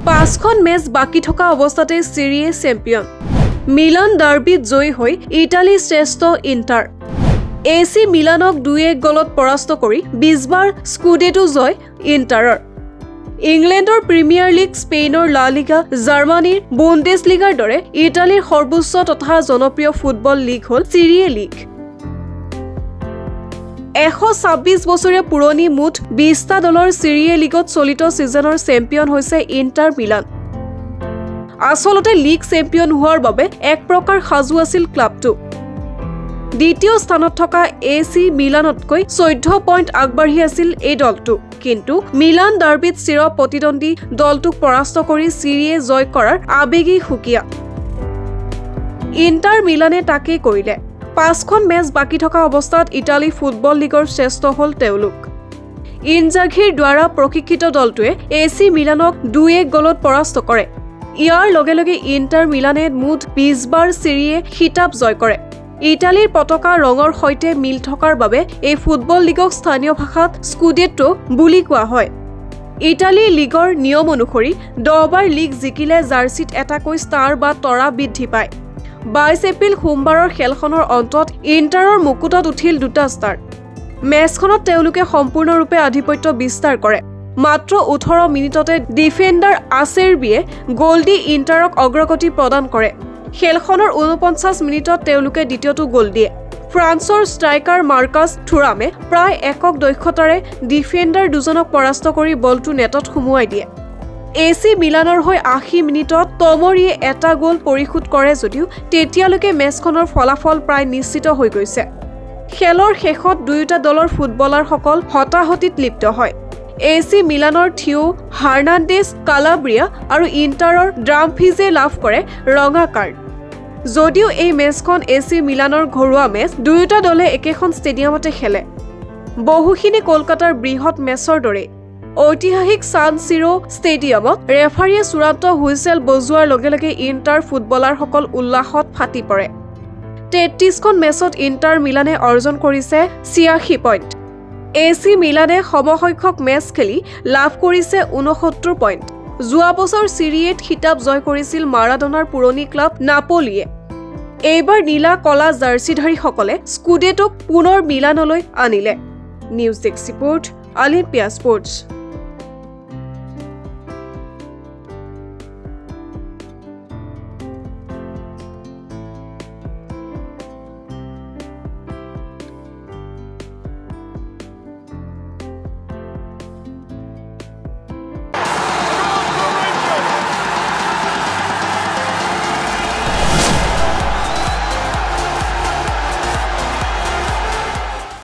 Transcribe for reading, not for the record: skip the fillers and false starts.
5খন match বাকি থকা অৱস্থাতে সিৰিয়ে চেম্পিয়ন মিলান ডাৰ্বিত জয়ী হৈ ইটালী শ্ৰেষ্ঠ ইণ্টাৰ এসি মিলানক 2-1 গলত পৰাস্ত কৰি 20 বাৰ স্কুডেটো জয় ইণ্টাৰৰ ইংলেণ্ডৰ প্ৰিমিয়াৰ লীগ স্পেইনৰ লা লিগা জাৰ্মানীৰ বুণ্ডেছলিগাৰ দৰে ইটালীৰ সৰ্বোচ্চ তথা জনপ্ৰিয় ফুটবল লীগ হ'ল সিৰিয়ে লীগ 126 বছৰীয়া পুৰণি মুঠ 20টা দলৰ সিৰিয়ে লীগত চলিত সিজনৰ চেম্পিয়ন হৈছে ইণ্টাৰ মিলান আসলতে লীগ চেম্পিয়ন হোৱাৰ বাবে এক প্ৰকাৰ সাজু আছিল ক্লাবটো দ্বিতীয় স্থানত থকা এসি মিলানতকৈ 14 পইণ্ট আগবাঢ়ি আছিল এই দলটো কিন্তু মিলান ডাৰ্বিত চিৰ প্ৰতিদ্বন্দ্বী দলটোক পৰাস্ত কৰি সিৰিয়ে জয় কৰাৰ আবেগী সুকিয়া ইণ্টাৰ মিলানে তাকেই কৰিলে 5খন মেচ বাকি থকা অৱস্থাত ইটালী ফুটবল লীগৰ শ্ৰেষ্ঠ হ'ল তেওঁলোক ইনজাঘিৰ দ্বাৰা প্ৰশিক্ষিত দলটোৱে এসি মিলানক 2-1 গলত পৰাস্ত কৰে ইয়াৰ লগে লগে ইণ্টাৰ মিলানে মুঠ 20 বাৰ সিৰিয়ে খিতাপ জয় কৰে ইটালীৰ পতাকা ৰঙৰ সৈতে মিল থকাৰ বাবে এই ফুটবল লীগক স্থানীয় ভাষাত স্কুডেটো বুলি কোৱা হয় ইটালী লীগৰ নিয়ম অনুসৰি 10 বাৰ লীগ জিকিলে জাৰ্চিত এটাকৈ ষ্টাৰ বা তৰা বৃদ্ধি পায় 22 এপ্ৰিল সোমবাৰৰ খেলখনৰ অন্তত ইণ্টাৰৰ মুকুটত উঠিল 2টা ষ্টাৰ মেচখনত তেওঁলোকে সম্পূৰ্ণৰূপে আধিপত্য বিস্তাৰ কৰে মাত্ৰ 18 মিনিটতে ডিফেন্ডাৰ আছেৰবিয়ে গল দি ইণ্টাৰক অগ্ৰগতি প্ৰদান কৰে খেলখনৰ 49 মিনিটত তেওঁলোকে দ্বিতীয়টো গল দিয়ে ফ্ৰান্সৰ ষ্ট্ৰাইকাৰ মাৰ্কাছ থুৰামে প্ৰায় একক দক্ষতাৰে ডিফেন্ডাৰ দুজনক পৰাস্ত কৰি বলটো নেটত সুমুৱাই দিয়ে এসি মিলানৰ হৈ 80 মিনিটত তমৰিয়ে এটা গোল পৰিশোধ কৰে যদিও তেতিয়ালৈকে মেচখনৰ ফলাফল প্ৰায় নিশ্চিত হৈ গৈছে খেলৰ শেষত দুয়োটা দলৰ ফুটবলাৰসকল হতাহতিত লিপ্ত হয় এসি মিলানৰ থিও হাৰ্নাণ্ডেজ কালাব্ৰিয়া আৰু ইণ্টাৰৰ ড্ৰামফিজে লাভ কৰে ৰঙা কাৰ্ড যদিও এই মেচখন এসি মিলানৰ ঘৰুৱা মেচ দুয়োটা দলে একেখন ষ্টেডিয়ামতে খেলে বহুখিনি কলকাতাৰ বৃহৎ মেচৰ দৰে ঐতিহাসিক সান সিৰো ষ্টেডিয়ামত ৰেফাৰীয়ে চূড়ান্ত হুইসেল বজোৱাৰ লগে লগে ইণ্টাৰ ফুটবলাৰসকল উল্লাসত ফাটি পৰে 33খন মেচত ইণ্টাৰ মিলানে অৰ্জন কৰিছে 86 পইণ্ট এসি মিলানে সমসংখ্যক মেচ খেলি লাভ কৰিছে 69 পইণ্ট যোৱা বছৰ সিৰিয়েত খিতাপ জয় কৰিছিল মাৰাডোনাৰ পুৰণি ক্লাব নাপোলিয়ে এইবাৰ নীলা কলা জাৰ্চিধাৰীসকলে স্কুডেটোক পুনৰ মিলানলৈ আনিলে news desk report Olympia sports